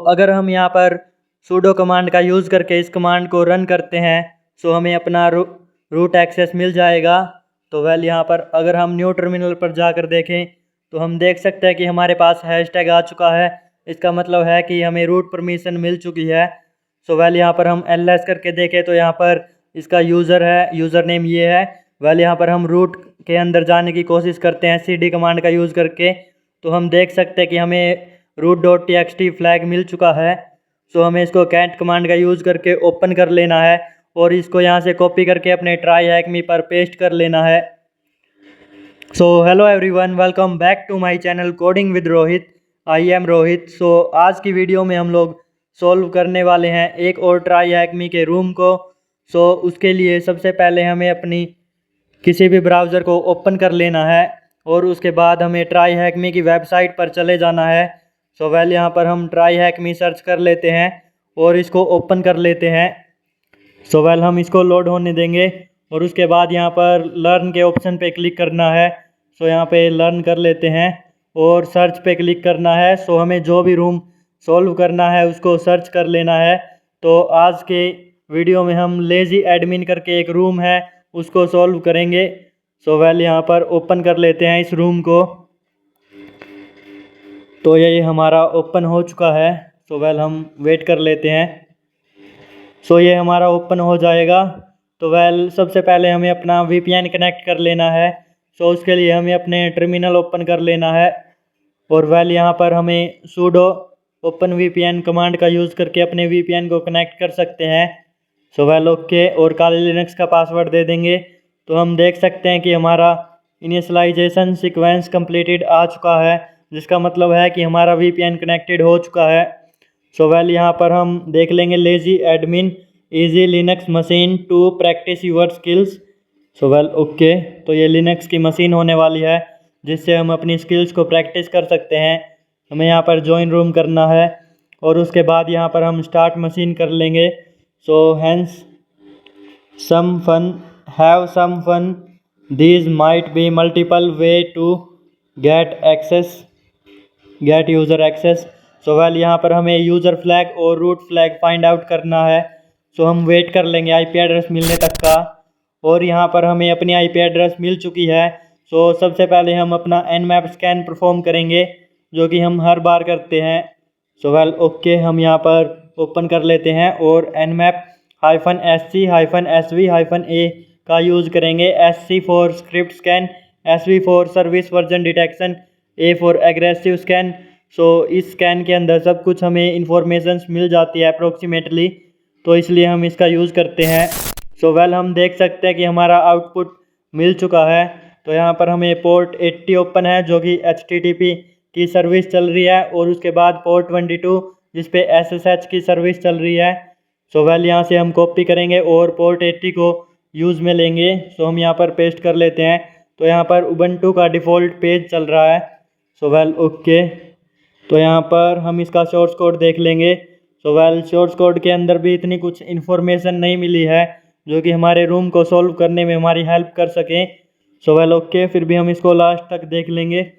अगर हम यहाँ पर sudo कमांड का यूज़ करके इस कमांड को रन करते हैं हमें अपना रूट एक्सेस मिल जाएगा। यहाँ पर अगर हम न्यू टर्मिनल पर जाकर देखें तो हम देख सकते हैं कि हमारे पास हैशटैग आ चुका है। इसका मतलब है कि हमें रूट परमिशन मिल चुकी है। यहाँ पर हम ls करके देखें तो यहाँ पर इसका यूज़र नेम ये है। यहाँ पर हम रूट के अंदर जाने की कोशिश करते हैं cd कमांड का यूज़ करके, तो हम देख सकते हैं कि हमें root.txt फ्लैग मिल चुका है। हमें इसको कैट कमांड का यूज़ करके ओपन कर लेना है और इसको यहाँ से कॉपी करके अपने ट्राई हैक मी पर पेस्ट कर लेना है। Hello everyone, welcome back to my channel coding with Rohit. I am Rohit. आज की वीडियो में हम लोग सॉल्व करने वाले हैं एक और ट्राई हैक मी के रूम को। उसके लिए सबसे पहले हमें अपनी किसी भी ब्राउज़र को ओपन कर लेना है और उसके बाद हमें ट्राई हैक मी की वेबसाइट पर चले जाना है। यहाँ पर हम ट्राई हैक मी सर्च कर लेते हैं और इसको ओपन कर लेते हैं। हम इसको लोड होने देंगे और उसके बाद यहाँ पर लर्न के ऑप्शन पे क्लिक करना है। यहाँ पे लर्न कर लेते हैं और सर्च पे क्लिक करना है। हमें जो भी रूम सॉल्व करना है उसको सर्च कर लेना है। आज के वीडियो में हम लेजी एडमिन करके एक रूम है उसको सॉल्व करेंगे। यहाँ पर ओपन कर लेते हैं इस रूम को। ये हमारा ओपन हो चुका है। हम वेट कर लेते हैं। ये हमारा ओपन हो जाएगा। सबसे पहले हमें अपना VPN कनेक्ट कर लेना है। उसके लिए हमें अपने टर्मिनल ओपन कर लेना है और यहाँ पर हमें sudo ओपन VPN कमांड का यूज़ करके अपने VPN को कनेक्ट कर सकते हैं। ओके और काली लिनक्स का पासवर्ड दे देंगे। हम देख सकते हैं कि हमारा इनिशियलाइजेशन सीक्वेंस कंप्लीटेड आ चुका है, जिसका मतलब है कि हमारा VPN कनेक्टेड हो चुका है। यहाँ पर हम देख लेंगे lazy admin easy Linux machine to practise your skills. Okay, ये लिनक्स की मशीन होने वाली है जिससे हम अपनी स्किल्स को प्रैक्टिस कर सकते हैं। हमें यहाँ पर ज्वाइन रूम करना है और उसके बाद यहाँ पर हम स्टार्ट मशीन कर लेंगे। हैंस some fun, have some fun, these might be multiple way to get user access. यहाँ पर हमें यूज़र फ्लैग और रूट फ्लैग फाइंड आउट करना है। हम वेट कर लेंगे IP एड्रेस मिलने तक का और यहाँ पर हमें अपनी IP एड्रेस मिल चुकी है। सबसे पहले हम अपना nmap स्कैन परफॉर्म करेंगे, जो कि हम हर बार करते हैं। ओके, हम यहाँ पर ओपन कर लेते हैं और nmap -sc-sv-a का यूज़ करेंगे। SC for script scan, SV for service version detection, A for aggressive scan. इस स्कैन के अंदर सब कुछ हमें इंफॉर्मेशन मिल जाती है अप्रोक्सीमेटली, तो इसलिए हम इसका यूज़ करते हैं। हम देख सकते हैं कि हमारा आउटपुट मिल चुका है। यहाँ पर हमें पोर्ट 80 ओपन है जो कि HTTP की सर्विस चल रही है और उसके बाद पोर्ट 22 जिस पे SSH की सर्विस चल रही है। यहाँ से हम कॉपी करेंगे और पोर्ट 80 को यूज़ में लेंगे। हम यहाँ पर पेस्ट कर लेते हैं। यहाँ पर उबंटू का डिफ़ॉल्ट पेज चल रहा है। ओके, यहाँ पर हम इसका सोर्स कोड देख लेंगे। सोर्स कोड के अंदर भी इतनी कुछ इन्फॉर्मेशन नहीं मिली है जो कि हमारे रूम को सॉल्व करने में हमारी हेल्प कर सकें। ओके, फिर भी हम इसको लास्ट तक देख लेंगे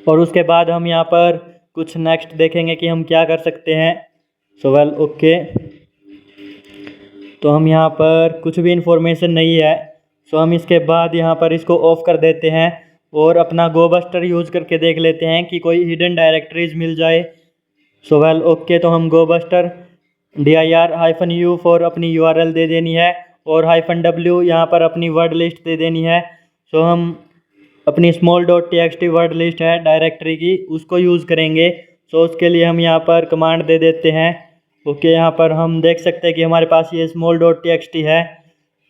और उसके बाद हम यहाँ पर कुछ नेक्स्ट देखेंगे कि हम क्या कर सकते हैं। ओके, हम यहाँ पर कुछ भी इन्फॉर्मेशन नहीं है। हम इसके बाद यहाँ पर इसको ऑफ कर देते हैं और अपना गोबस्टर यूज़ करके देख लेते हैं कि कोई हिडन डायरेक्टरीज मिल जाए। ओके, हम गोबस्टर dir-u फॉर अपनी URL दे देनी है और -w यहाँ पर अपनी वर्ड लिस्ट दे देनी है। हम अपनी small.txt वर्ड लिस्ट है डायरेक्टरी की, उसको यूज़ करेंगे। उसके लिए हम यहाँ पर कमांड दे देते हैं। ओके, यहाँ पर हम देख सकते हैं कि हमारे पास ये small.txt है।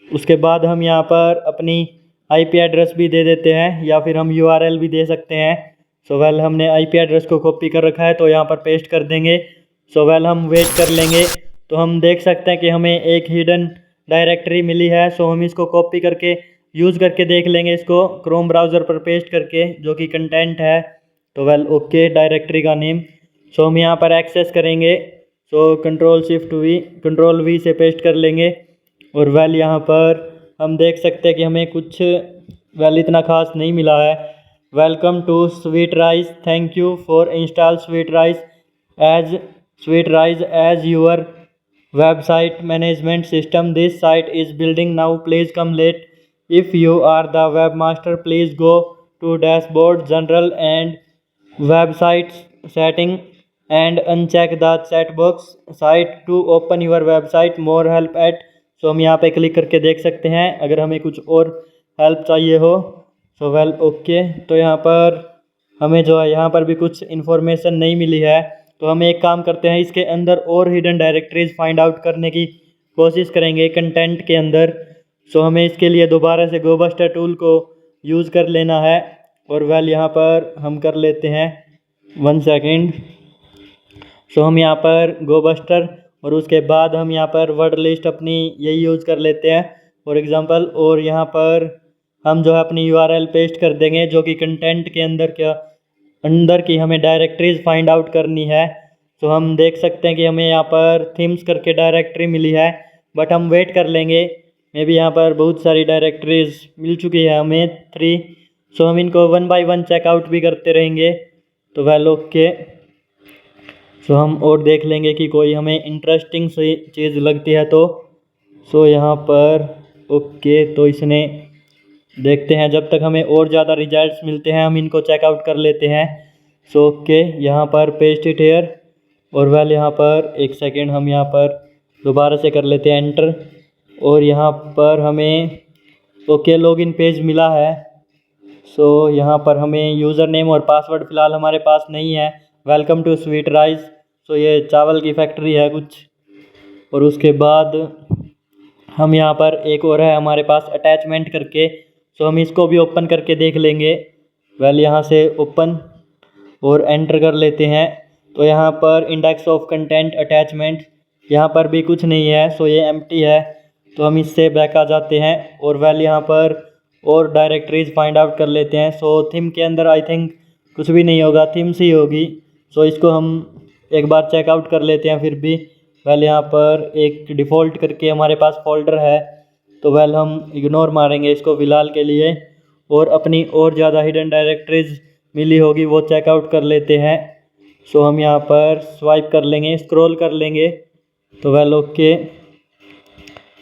उसके बाद हम यहाँ पर अपनी IP एड्रेस भी दे देते हैं या फिर हम URL भी दे सकते हैं। हमने IP एड्रेस को कॉपी कर रखा है तो यहाँ पर पेस्ट कर देंगे। हम वेट कर लेंगे तो हम देख सकते हैं कि हमें एक हिडन डायरेक्टरी मिली है। हम इसको कॉपी करके यूज़ करके देख लेंगे, इसको क्रोम ब्राउज़र पर पेस्ट करके, जो कि कंटेंट है। ओके, डायरेक्टरी का नेम। हम यहाँ पर एक्सेस करेंगे। कंट्रोल V से पेस्ट कर लेंगे और यहाँ पर हम देख सकते हैं कि हमें कुछ इतना खास नहीं मिला है। Welcome to sweet rice, thank you for install sweet rice. as SweetRise as your website management system. This site is building now. Please come late. If you are the webmaster, please go to dashboard, general and website setting and uncheck the chat box site to open your website. More help at, सो हम यहाँ पे click करके देख सकते हैं अगर हमें कुछ और हेल्प चाहिए हो। सो वेल ओके, तो यहाँ पर हमें जो है यहाँ पर भी कुछ इन्फॉर्मेशन नहीं मिली है, तो हम एक काम करते हैं, इसके अंदर और हिडन डायरेक्टरीज फाइंड आउट करने की कोशिश करेंगे कंटेंट के अंदर। सो हमें इसके लिए दोबारा से गोबस्टर टूल को यूज़ कर लेना है और वेल यहाँ पर हम कर लेते हैं 1 सेकेंड। सो हम यहाँ पर गोबस्टर और उसके बाद हम यहाँ पर वर्ड लिस्ट अपनी यही यूज़ कर लेते हैं फॉर एग्ज़ाम्पल, और यहाँ पर हम जो है अपनी URL पेस्ट कर देंगे जो कि कंटेंट के अंदर की हमें डायरेक्टरीज फाइंड आउट करनी है। तो हम देख सकते हैं कि हमें यहाँ पर थीम्स करके डायरेक्टरी मिली है, बट हम वेट कर लेंगे, मे बी यहाँ पर बहुत सारी डायरेक्टरीज मिल चुकी है हमें 3। सो हम इनको 1 बाय 1 चेकआउट भी करते रहेंगे। तो वेल ओके, सो हम और देख लेंगे कि कोई हमें इंटरेस्टिंग सी चीज़ लगती है तो। सो यहाँ पर ओके, तो इसने देखते हैं जब तक हमें और ज़्यादा रिजल्ट्स मिलते हैं हम इनको चेकआउट कर लेते हैं। सो ओके, यहाँ पर पेस्ट इट हेयर और वेल यहाँ पर 1 सेकेंड हम यहाँ पर दोबारा से कर लेते हैं एंटर और यहाँ पर हमें ओके लॉगिन पेज मिला है। सो यहाँ पर हमें यूज़र नेम और पासवर्ड फ़िलहाल हमारे पास नहीं है। Welcome to SweetRise। सो ये चावल की फैक्ट्री है कुछ, और उसके बाद हम यहाँ पर एक और है हमारे पास अटैचमेंट करके, सो हम इसको भी ओपन करके देख लेंगे। वेल यहाँ से ओपन और एंटर कर लेते हैं, तो यहाँ पर इंडेक्स ऑफ कंटेंट अटैचमेंट यहाँ पर भी कुछ नहीं है, सो ये एम्प्टी है, तो हम इससे बैक आ जाते हैं और वेल यहाँ पर और डायरेक्टरीज फाइंड आउट कर लेते हैं। सो थीम के अंदर आई थिंक कुछ भी नहीं होगा, थीम्स ही होगी, सो इसको हम एक बार चेकआउट कर लेते हैं। फिर भी वेल यहाँ पर एक डिफ़ॉल्ट करके हमारे पास फोल्डर है, तो वेल हम इग्नोर मारेंगे इसको फ़िलहाल के लिए और अपनी और ज़्यादा हिडन डायरेक्टरीज मिली होगी वो चेकआउट कर लेते हैं। सो हम यहाँ पर स्वाइप कर लेंगे, स्क्रॉल कर लेंगे, तो वेल ओके,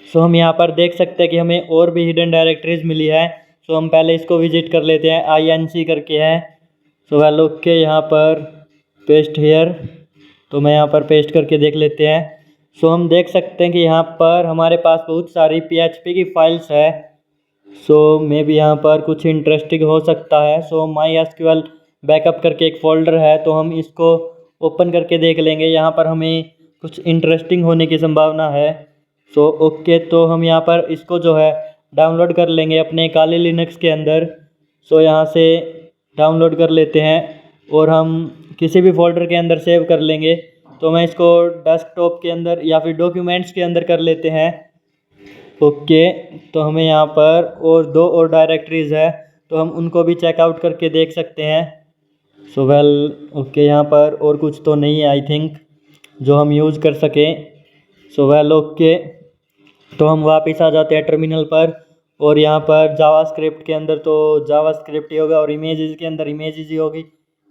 सो हम यहाँ पर देख सकते हैं कि हमें और भी हिडन डायरेक्टरीज मिली है। सो हम पहले इसको विजिट कर लेते हैं, INC करके है। सो वेल ओके, यहाँ पर पेस्ट हेयर, तो मैं यहाँ पर पेस्ट करके देख लेते हैं। सो हम देख सकते हैं कि यहाँ पर हमारे पास बहुत सारी PHP की फाइल्स है, सो मे बी यहाँ पर कुछ इंटरेस्टिंग हो सकता है। सो MySQL बैकअप करके एक फ़ोल्डर है, तो हम इसको ओपन करके देख लेंगे, यहाँ पर हमें कुछ इंटरेस्टिंग होने की संभावना है। सो ओके, तो हम यहाँ पर इसको जो है डाउनलोड कर लेंगे अपने काली लिनक्स के अंदर। सो यहाँ से डाउनलोड कर लेते हैं और हम किसी भी फोल्डर के अंदर सेव कर लेंगे। तो मैं इसको डेस्कटॉप के अंदर या फिर डॉक्यूमेंट्स के अंदर कर लेते हैं। ओके, तो हमें यहाँ पर और 2 और डायरेक्टरीज़ है, तो हम उनको भी चेकआउट करके देख सकते हैं। सो वेल ओके, यहाँ पर और कुछ तो नहीं है आई थिंक जो हम यूज़ कर सकें। सो वेल ओके, तो हम वापस आ जाते हैं टर्मिनल पर और यहाँ पर जावास्क्रिप्ट के अंदर तो जावास्क्रिप्ट ही होगा और इमेजेस के अंदर इमेजेस ही होगी,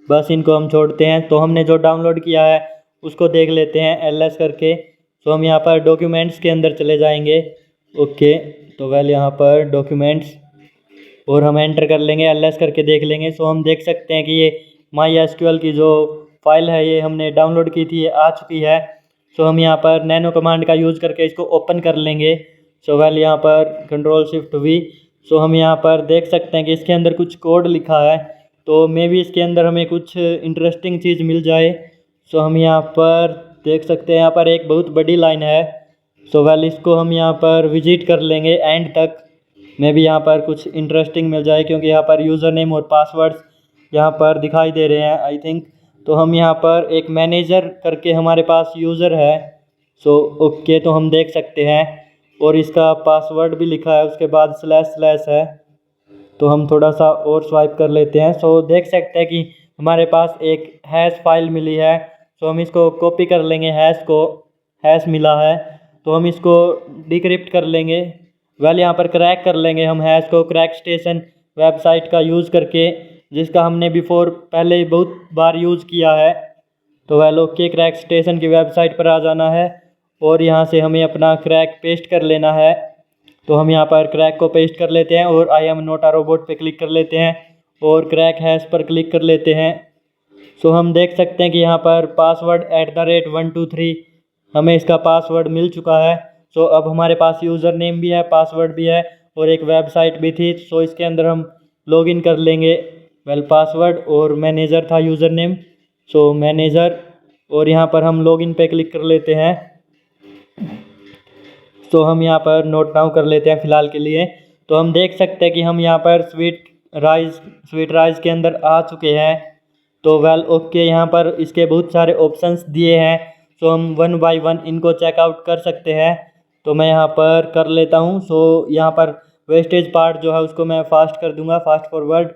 बस इनको हम छोड़ते हैं। तो हमने जो डाउनलोड किया है उसको देख लेते हैं LS करके। सो हम यहाँ पर डॉक्यूमेंट्स के अंदर चले जाएंगे। ओके, तो वेल यहाँ पर डॉक्यूमेंट्स और हम एंटर कर लेंगे, LS करके देख लेंगे। सो हम देख सकते हैं कि ये MySQL की जो फाइल है ये हमने डाउनलोड की थी, ये आ चुकी है। सो हम यहाँ पर नैनो कमांड का यूज़ करके इसको ओपन कर लेंगे। सो वेल यहाँ पर Ctrl+Shift+V। सो हम यहाँ पर देख सकते हैं कि इसके अंदर कुछ कोड लिखा है, तो मे बी इसके अंदर हमें कुछ इंटरेस्टिंग चीज़ मिल जाए। सो हम यहाँ पर देख सकते हैं यहाँ पर एक बहुत बड़ी लाइन है। सो वेल इसको हम यहाँ पर विजिट कर लेंगे एंड तक, मे बी यहाँ पर कुछ इंटरेस्टिंग मिल जाए, क्योंकि यहाँ पर यूज़र नेम और पासवर्ड्स यहाँ पर दिखाई दे रहे हैं आई थिंक। तो हम यहाँ पर एक मैनेजर करके हमारे पास यूज़र है। सो ओके, तो हम देख सकते हैं और इसका पासवर्ड भी लिखा है, उसके बाद // है। तो हम थोड़ा सा और स्वाइप कर लेते हैं। सो देख सकते हैं कि हमारे पास एक हैश फाइल मिली है। सो हम इसको कॉपी कर लेंगे, हैश मिला है, तो हम इसको डिक्रिप्ट कर लेंगे। वेल यहाँ पर क्रैक कर लेंगे हम हैश को, क्रैक स्टेशन वेबसाइट का यूज़ करके, जिसका हमने पहले बहुत बार यूज़ किया है। तो वेल ओके, क्रैक स्टेशन की वेबसाइट पर आ जाना है और यहाँ से हमें अपना क्रैक पेस्ट कर लेना है। तो हम यहाँ पर क्रैक को पेस्ट कर लेते हैं और I am not a robot पे क्लिक कर लेते हैं और क्रैक हैश पर क्लिक कर लेते हैं। सो हम देख सकते हैं कि यहाँ पर पासवर्ड @123 हमें इसका पासवर्ड मिल चुका है। सो अब हमारे पास यूज़र नेम भी है, पासवर्ड भी है और एक वेबसाइट भी थी। सो इसके अंदर हम लॉगिन कर लेंगे। वेल पासवर्ड और मैनेजर था यूज़र नेम, सो मैनेजर, और यहाँ पर हम लॉगिन पे क्लिक कर लेते हैं। तो हम यहाँ पर नोट डाउन कर लेते हैं फ़िलहाल के लिए। तो हम देख सकते हैं कि हम यहाँ पर स्वीट राइस के अंदर आ चुके हैं। तो वेल ओके, यहाँ पर इसके बहुत सारे ऑप्शंस दिए हैं, तो हम वन बाय वन इनको चेकआउट कर सकते हैं। तो मैं यहाँ पर कर लेता हूँ। सो यहाँ पर वेस्टेज पार्ट जो है उसको मैं फास्ट कर दूँगा, फास्ट फॉरवर्ड।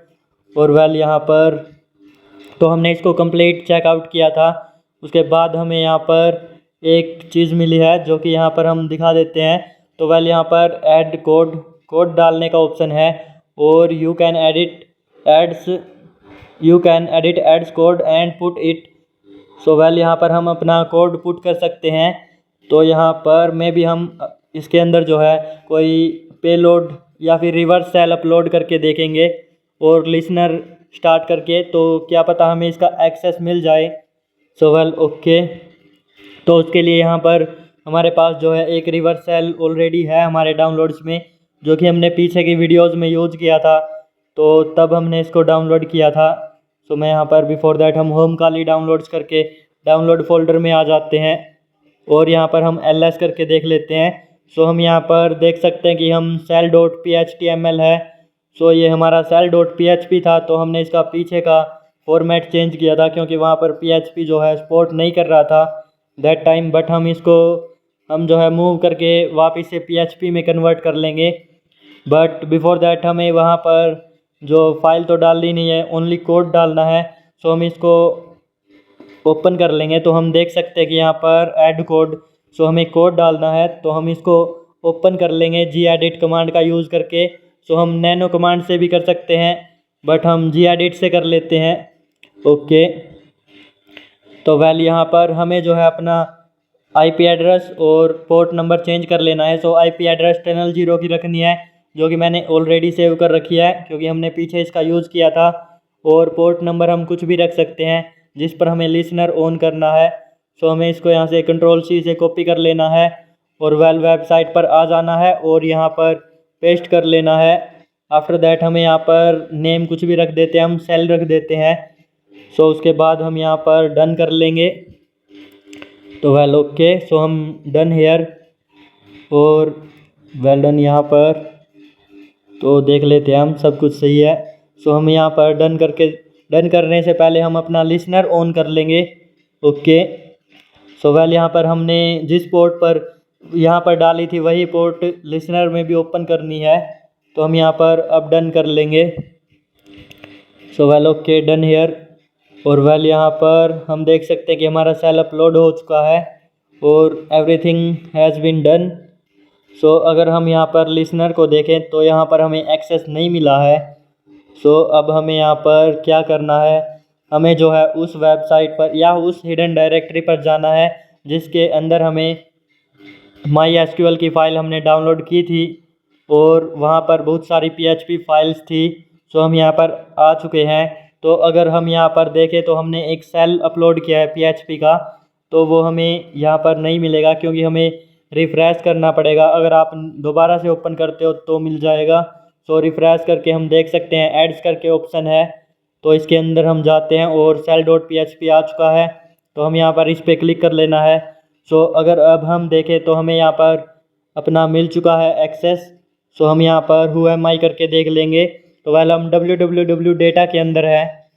और वेल यहाँ पर तो हमने इसको कंप्लीट चेकआउट किया था। उसके बाद हमें यहाँ पर एक चीज़ मिली है जो कि यहाँ पर हम दिखा देते हैं। तो वेल यहाँ पर ऐड कोड डालने का ऑप्शन है और you can edit ads code and put it. So well यहाँ पर हम अपना कोड पुट कर सकते हैं। तो यहाँ पर में भी हम इसके अंदर जो है कोई पेलोड या फिर रिवर्स सेल अपलोड करके देखेंगे और लिसनर स्टार्ट करके, तो क्या पता हमें इसका एक्सेस मिल जाए। सो वेल ओके, तो उसके लिए यहाँ पर हमारे पास जो है एक रिवर्स सेल ऑलरेडी है हमारे डाउनलोड्स में, जो कि हमने पीछे की वीडियोस में यूज़ किया था, तो तब हमने इसको डाउनलोड किया था। सो मैं यहाँ पर बिफोर दैट हम होम काली डाउनलोड्स करके डाउनलोड फोल्डर में आ जाते हैं और यहाँ पर हम ls करके देख लेते हैं। सो हम यहाँ पर देख सकते हैं कि हम cell.html है। सो ये हमारा cell.php था, तो हमने इसका पीछे का फॉर्मेट चेंज किया था क्योंकि वहाँ पर PHP जो है सपोर्ट नहीं कर रहा था दैट टाइम। बट हम इसको जो है मूव करके वापस से PHP में कन्वर्ट कर लेंगे। बट बिफोर दैट हमें वहाँ पर जो फाइल तो डालनी नहीं है, ओनली कोड डालना है। सो हम इसको ओपन कर लेंगे तो हम देख सकते हैं कि यहाँ पर ऐड कोड, सो हमें कोड डालना है, तो हम इसको ओपन कर लेंगे gedit कमांड का यूज़ करके। सो हम नैनो कमांड से भी कर सकते हैं बट हम gedit से कर लेते हैं। ओके, तो वेल यहाँ पर हमें जो है अपना IP एड्रेस और पोर्ट नंबर चेंज कर लेना है। सो IP एड्रेस टनल 0 की रखनी है, जो कि मैंने ऑलरेडी सेव कर रखी है क्योंकि हमने पीछे इसका यूज़ किया था। और पोर्ट नंबर हम कुछ भी रख सकते हैं जिस पर हमें लिसनर ऑन करना है। सो हमें इसको यहाँ से Ctrl+C से कॉपी कर लेना है और वेल वेबसाइट पर आ जाना है और यहाँ पर पेस्ट कर लेना है। आफ्टर दैट हमें यहाँ पर नेम कुछ भी रख देते हैं, हम सेल रख देते हैं। सो उसके बाद हम यहाँ पर डन कर लेंगे। तो वेल ओके, सो हम डन हेयर और वेल डन यहाँ पर, तो देख लेते हैं हम सब कुछ सही है। सो हम यहाँ पर डन करने से पहले हम अपना लिसनर ऑन कर लेंगे। ओके, सो वेल यहाँ पर हमने जिस पोर्ट पर यहाँ पर डाली थी वही पोर्ट लिसनर में भी ओपन करनी है, तो हम यहाँ पर अब डन कर लेंगे। So well okay, done here और वेल यहाँ पर हम देख सकते हैं कि हमारा सेल अपलोड हो चुका है और एवरीथिंग हैज़ बीन डन। सो अगर हम यहाँ पर लिसनर को देखें तो यहाँ पर हमें एक्सेस नहीं मिला है। सो अब हमें यहाँ पर क्या करना है, हमें जो है उस वेबसाइट पर या उस हिडन डायरेक्टरी पर जाना है जिसके अंदर हमें MySQL की फ़ाइल हमने डाउनलोड की थी और वहाँ पर बहुत सारी PHP फाइल्स थी। सो हम यहाँ पर आ चुके हैं। तो अगर हम यहाँ पर देखें तो हमने एक सेल अपलोड किया है PHP का, तो वो हमें यहाँ पर नहीं मिलेगा क्योंकि हमें रिफ़्रेश करना पड़ेगा। अगर आप दोबारा से ओपन करते हो तो मिल जाएगा। सो रिफ़्रेश करके हम देख सकते हैं एड्स करके ऑप्शन है, तो इसके अंदर हम जाते हैं और cell.php आ चुका है, तो हम यहाँ पर इस पर क्लिक कर लेना है। सो अगर अब हम देखें तो हमें यहाँ पर अपना मिल चुका है एक्सेस। सो हम यहाँ पर who am I करके देख लेंगे, तो वेल हम www डेटा के अंदर है।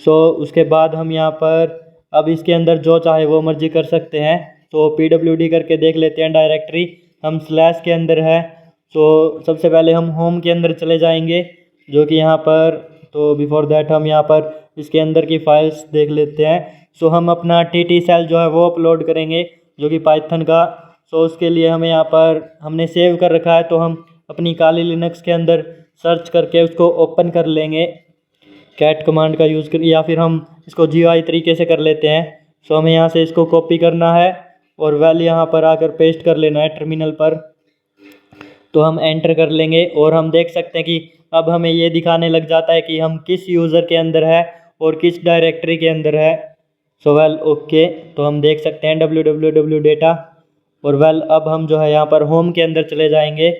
सो उसके बाद हम यहाँ पर अब इसके अंदर जो चाहे वो मर्जी कर सकते हैं। तो pwd करके देख लेते हैं डायरेक्टरी, हम स्लैश के अंदर है। सो सबसे पहले हम होम के अंदर चले जाएंगे जो कि यहाँ पर, तो बिफोर दैट हम यहाँ पर इसके अंदर की फाइल्स देख लेते हैं। सो हम अपना TT सेल जो है वो अपलोड करेंगे जो कि पाइथन का। सो उसके लिए हमें यहाँ पर हमने सेव कर रखा है, तो हम अपनी काली लिनक्स के अंदर सर्च करके उसको ओपन कर लेंगे कैट कमांड का यूज़ कर, या फिर हम इसको GUI तरीके से कर लेते हैं। सो हमें यहाँ से इसको कॉपी करना है और वेल यहाँ पर आकर पेस्ट कर लेना है टर्मिनल पर। तो हम एंटर कर लेंगे और हम देख सकते हैं कि अब हमें ये दिखाने लग जाता है कि हम किस यूज़र के अंदर है और किस डायरेक्टरी के अंदर है। सो वेल ओके, तो हम देख सकते हैं www डेटा और वेल अब हम जो है यहाँ पर होम के अंदर चले जाएंगे।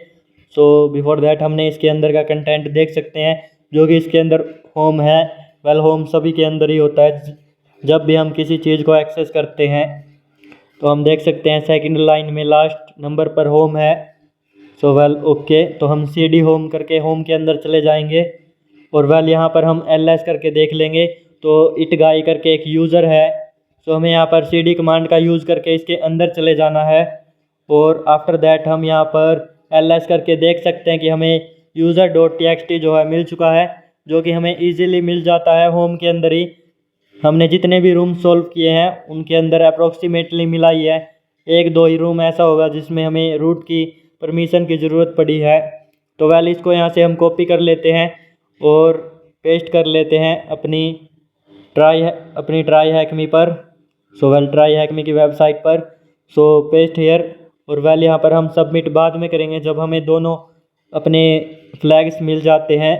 सो बिफोर दैट हमने इसके अंदर का कंटेंट देख सकते हैं जो कि इसके अंदर होम है। वेल होम सभी के अंदर ही होता है जब भी हम किसी चीज़ को एक्सेस करते हैं। तो हम देख सकते हैं सेकंड लाइन में लास्ट नंबर पर होम है। सो वेल ओके, तो हम cd होम करके होम के अंदर चले जाएंगे और वेल यहाँ पर हम ls करके देख लेंगे तो इट गाई करके एक यूज़र है। सो हमें यहाँ पर cd कमांड का यूज़ करके इसके अंदर चले जाना है और आफ्टर दैट हम यहाँ पर ls करके देख सकते हैं कि हमें user.txt जो है मिल चुका है, जो कि हमें ईजिली मिल जाता है होम के अंदर ही। हमने जितने भी रूम सॉल्व किए हैं उनके अंदर अप्रोक्सीमेटली मिला ही है, एक दो ही रूम ऐसा होगा जिसमें हमें रूट की परमिशन की ज़रूरत पड़ी है। तो वेल इसको यहाँ से हम कॉपी कर लेते हैं और पेस्ट कर लेते हैं अपनी ट्राई हैकमी पर। सो वेल ट्राई हैकमी की वेबसाइट पर। सो पेस्ट हेयर और वेल यहाँ पर हम सबमिट बाद में करेंगे जब हमें दोनों अपने फ्लैग्स मिल जाते हैं।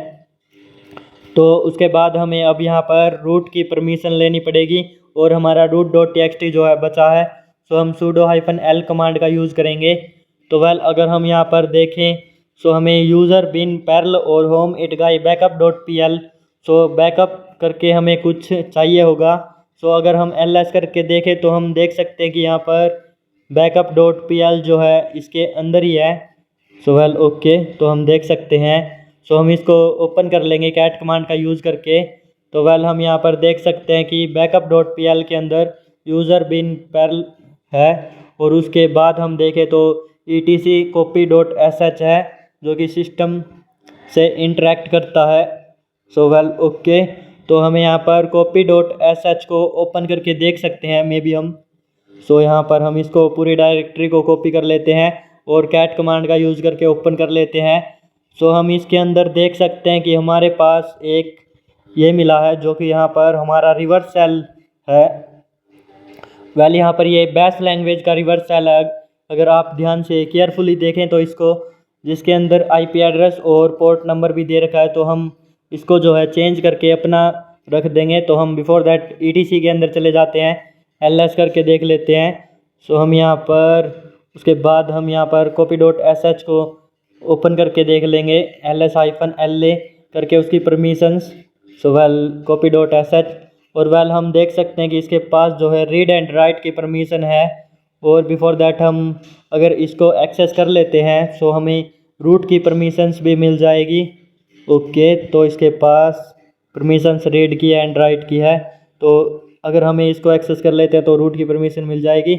तो उसके बाद हमें अब यहाँ पर रूट की परमिशन लेनी पड़ेगी और हमारा root.txt जो है बचा है। सो हम sudo -l कमांड का यूज़ करेंगे। तो वेल अगर हम यहाँ पर देखें सो हमें यूज़र बिन पैरल और होम इट गाई बैकअप.pl सो बैकअप करके हमें कुछ चाहिए होगा। सो अगर हम ls करके देखें तो हम देख सकते हैं कि यहाँ पर बैकअप.pl जो है इसके अंदर ही है। सो वेल ओके, तो हम देख सकते हैं। सो हम इसको ओपन कर लेंगे कैट कमांड का यूज़ करके। तो वेल हम यहाँ पर देख सकते हैं कि बैकअप.pl के अंदर यूज़र बिन पैरल है और उसके बाद हम देखें तो etc copy.sh है जो कि सिस्टम से इंटरेक्ट करता है। सो वेल ओके, तो हमें यहाँ पर copy.sh को ओपन करके देख सकते हैं मे बी हम। सो यहाँ पर हम इसको पूरी डायरेक्टरी को कॉपी कर लेते हैं और कैट कमांड का यूज़ करके ओपन कर लेते हैं। सो हम इसके अंदर देख सकते हैं कि हमारे पास एक ये मिला है जो कि यहाँ पर हमारा रिवर्स सेल है। वेल यहाँ पर ये बैश लैंग्वेज का रिवर्स सेल है। अगर आप ध्यान से केयरफुली देखें तो इसको, जिसके अंदर IP एड्रेस और पोर्ट नंबर भी दे रखा है, तो हम इसको जो है चेंज करके अपना रख देंगे। तो हम बिफोर दैट ETC के अंदर चले जाते हैं, ls करके देख लेते हैं। सो हम यहाँ पर उसके बाद हम यहाँ पर copy.sh को ओपन करके देख लेंगे ls-la करके उसकी परमिशंस। सो वेल copy.sh और वेल हम देख सकते हैं कि इसके पास जो है रीड एंड राइट की परमिशन है और बिफोर दैट हम अगर इसको एक्सेस कर लेते हैं सो हमें रूट की परमिशंस भी मिल जाएगी। ओके, तो इसके पास परमिशंस रीड की एंड राइट की है, तो अगर हमें इसको एक्सेस कर लेते हैं तो रूट की परमिशन मिल जाएगी।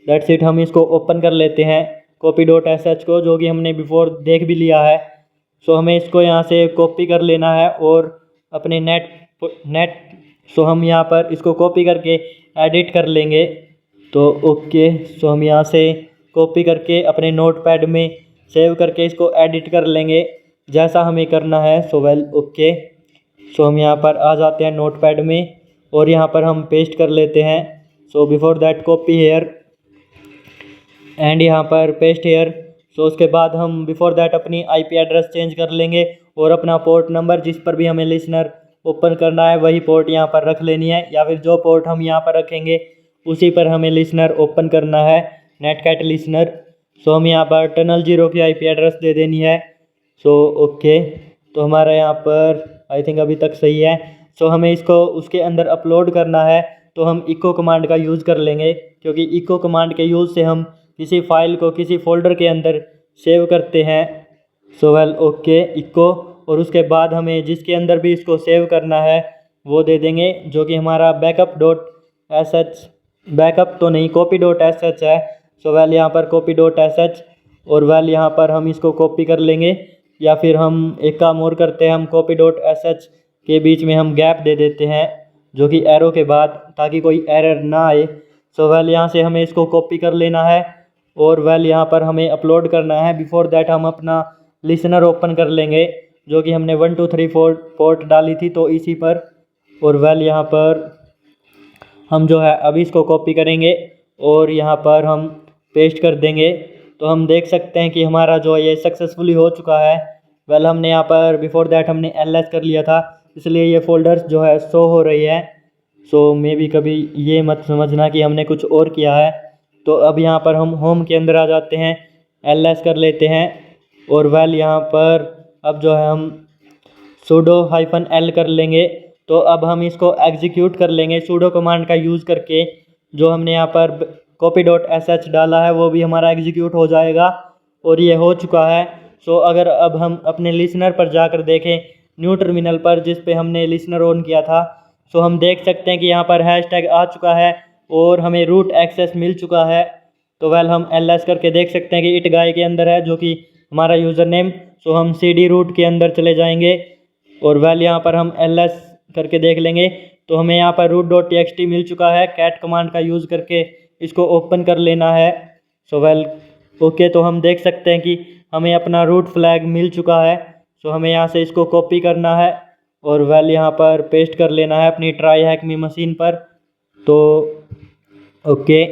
दैट्स इट, हम इसको ओपन कर लेते हैं copy.sh को, जो कि हमने बिफोर देख भी लिया है। सो हमें इसको यहाँ से कॉपी कर लेना है और अपने नेट सो हम यहाँ पर इसको कॉपी करके एडिट कर लेंगे। तो ओके, सो हम यहाँ से कॉपी करके अपने नोटपैड में सेव करके इसको एडिट कर लेंगे जैसा हमें करना है। सो वेल ओके, सो हम यहाँ पर आ जाते हैं नोटपैड में और यहाँ पर हम पेस्ट कर लेते हैं। So before that copy here and यहाँ पर पेस्ट हेयर। सो उसके बाद हम बिफोर दैट अपनी IP एड्रेस चेंज कर लेंगे और अपना पोर्ट नंबर जिस पर भी हमें लिसनर ओपन करना है वही पोर्ट यहाँ पर रख लेनी है, या फिर जो पोर्ट हम यहाँ पर रखेंगे उसी पर हमें लिसनर ओपन करना है, नेटकैट लिसनर। सो हम यहाँ पर टनल 0 की IP एड्रेस दे देनी है। सो ओके, तो हमारा यहाँ पर आई थिंक अभी तक सही है। सो हमें इसको उसके अंदर अपलोड करना है तो हम इको कमांड का यूज़ कर लेंगे, क्योंकि इको कमांड के यूज़ से हम किसी फाइल को किसी फोल्डर के अंदर सेव करते हैं। सो वेल ओके इको, और उसके बाद हमें जिसके अंदर भी इसको सेव करना है वो दे देंगे, जो कि हमारा बैकअप तो नहीं copy.sh है। सो वेल यहाँ पर copy.sh और वेल यहाँ पर हम इसको कॉपी कर लेंगे, या फिर हम एक काम और करते हैं, हम copy.sh के बीच में हम गैप दे देते हैं जो कि एरो के बाद, ताकि कोई एरर ना आए। सो वेल यहाँ से हमें इसको कॉपी कर लेना है और वेल यहाँ पर हमें अपलोड करना है। बिफोर दैट हम अपना लिसनर ओपन कर लेंगे जो कि हमने 1 2 3 4 पोर्ट डाली थी तो इसी पर, और वेल यहाँ पर हम जो है अभी इसको कॉपी करेंगे और यहाँ पर हम पेस्ट कर देंगे। तो हम देख सकते हैं कि हमारा जो ये सक्सेसफुली हो चुका है। वेल हमने यहाँ पर बिफोर दैट हमने ls कर लिया था, इसलिए ये फोल्डर्स जो है शो हो रही है। सो मे बी कभी ये मत समझना कि हमने कुछ और किया है। तो अब यहाँ पर हम होम के अंदर आ जाते हैं, ls कर लेते हैं और वेल यहाँ पर अब जो है हम sudo -l कर लेंगे। तो अब हम इसको एग्जीक्यूट कर लेंगे sudo कमांड का यूज़ करके। जो हमने यहाँ पर copy.sh डाला है वो भी हमारा एग्जीक्यूट हो जाएगा और ये हो चुका है। सो अगर अब हम अपने लिसनर पर जाकर देखें, न्यू टर्मिनल पर जिस पे हमने लिसनर ऑन किया था, सो हम देख सकते हैं कि यहाँ पर हैशटैग आ चुका है और हमें रूट एक्सेस मिल चुका है। तो वेल हम ls करके देख सकते हैं कि इट गाय के अंदर है जो कि हमारा यूज़र नेम। सो हम cd रूट के अंदर चले जाएंगे और वेल यहाँ पर हम ls करके देख लेंगे तो हमें यहाँ पर root.txt मिल चुका है। कैट कमांड का यूज़ करके इसको ओपन कर लेना है। सो वेल ओके, तो हम देख सकते हैं कि हमें अपना रूट फ्लैग मिल चुका है। सो हमें यहाँ से इसको कॉपी करना है और वेल यहाँ पर पेस्ट कर लेना है अपनी ट्राई हैक मी मशीन पर। तो ओके,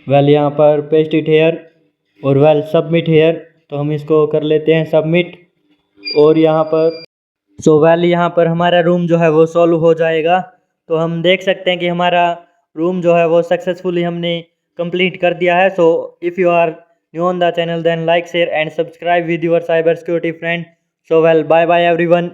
वेल यहाँ पर पेस्ट इट हेयर और वेल सबमिट हेयर। तो हम इसको कर लेते हैं सबमिट और यहाँ पर सो वेल यहाँ पर हमारा रूम जो है वो सॉल्व हो जाएगा। तो हम देख सकते हैं कि हमारा रूम जो है वो सक्सेसफुली हमने कंप्लीट कर दिया है। So if you are new on the channel then like share and subscribe with your cyber security friend. So well bye bye everyone.